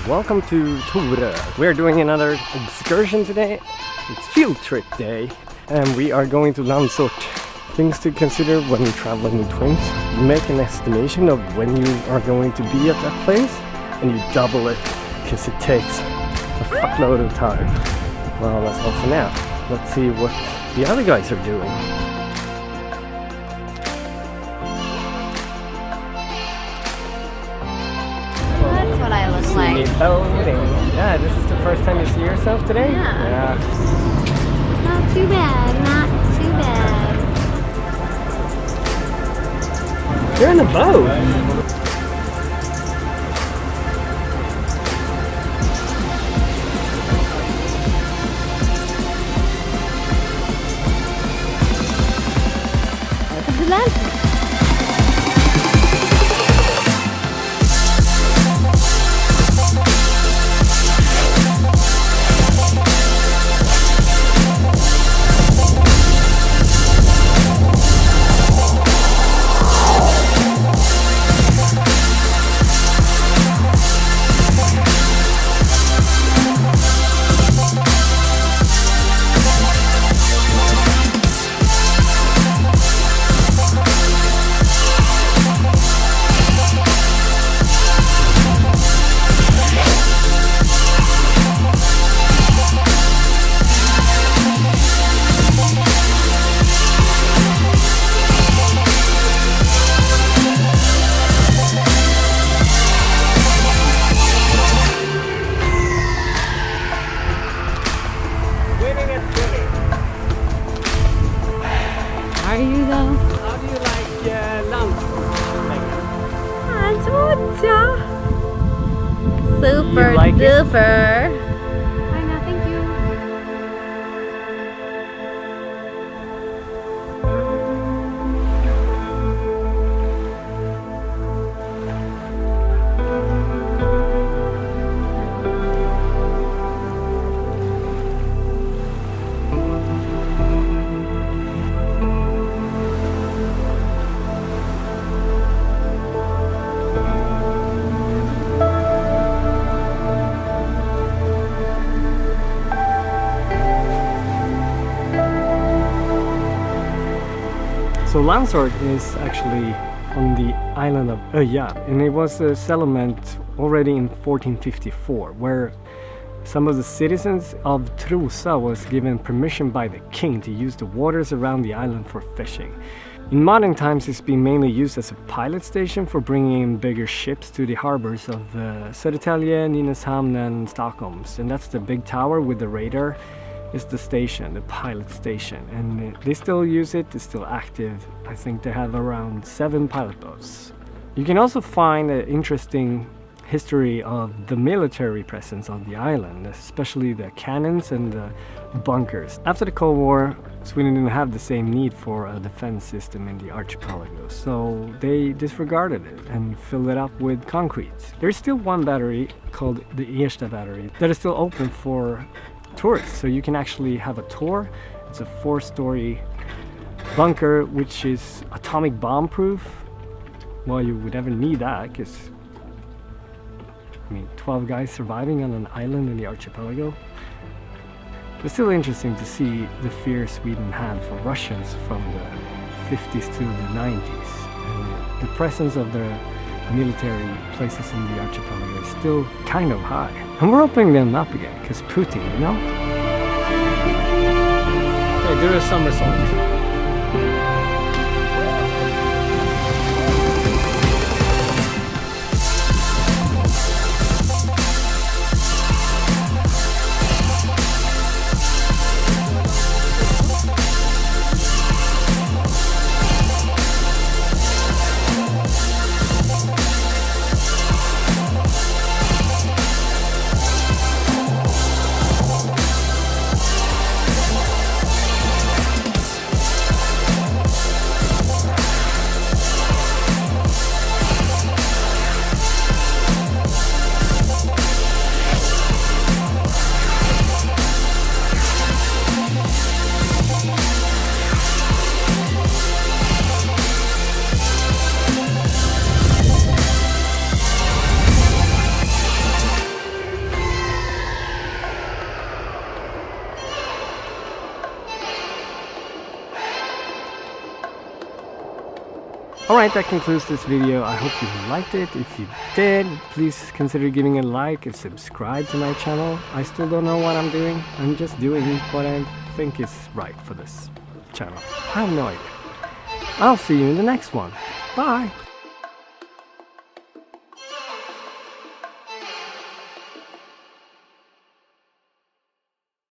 Welcome to Torö. We're doing another excursion today. It's field trip day and we are going to Landsort. Things to consider when you're traveling with twins. You make an estimation of when you are going to be at that place and you double it because it takes a fuckload of time. Well, that's all for now. Let's see what the other guys are doing. That's what I look like. Yeah, this is the first time you see yourself today? Yeah. Not too bad, not too bad. You're in a boat! This is Landsort. Are you though? How do you like Landsort? Landsort, ja. Super like duper. I know, thank you. So Landsort is actually on the island of Öja, and it was a settlement already in 1454 where some of the citizens of Trosa was given permission by the king to use the waters around the island for fishing. In modern times it's been mainly used as a pilot station for bringing in bigger ships to the harbors of Södertälje, Nynäshamn and Stockholm, and that's the big tower with the radar. Is the station, the pilot station, and they still use it, it's still active. I think they have around 7 pilot boats. You can also find an interesting history of the military presence on the island, especially the cannons and the bunkers. After the Cold War, Sweden didn't have the same need for a defense system in the archipelago, so they disregarded it and filled it up with concrete. There's still one battery called the AGST battery that is still open for tourists, so you can actually have a tour. It's a 4-story bunker which is atomic bomb proof. Well, you would never need that because 12 guys surviving on an island in the archipelago. It's still interesting to see the fear Sweden had for Russians from the 50s to the 90s, and the presence of the military places in the archipelago is still kind of high. And we're opening them up again, because Putin, you know? Okay, do a somersault. Alright, that concludes this video. I hope you liked it. If you did, please consider giving a like and subscribe to my channel. I still don't know what I'm doing. I'm just doing what I think is right for this channel. I have no idea. I'll see you in the next one. Bye!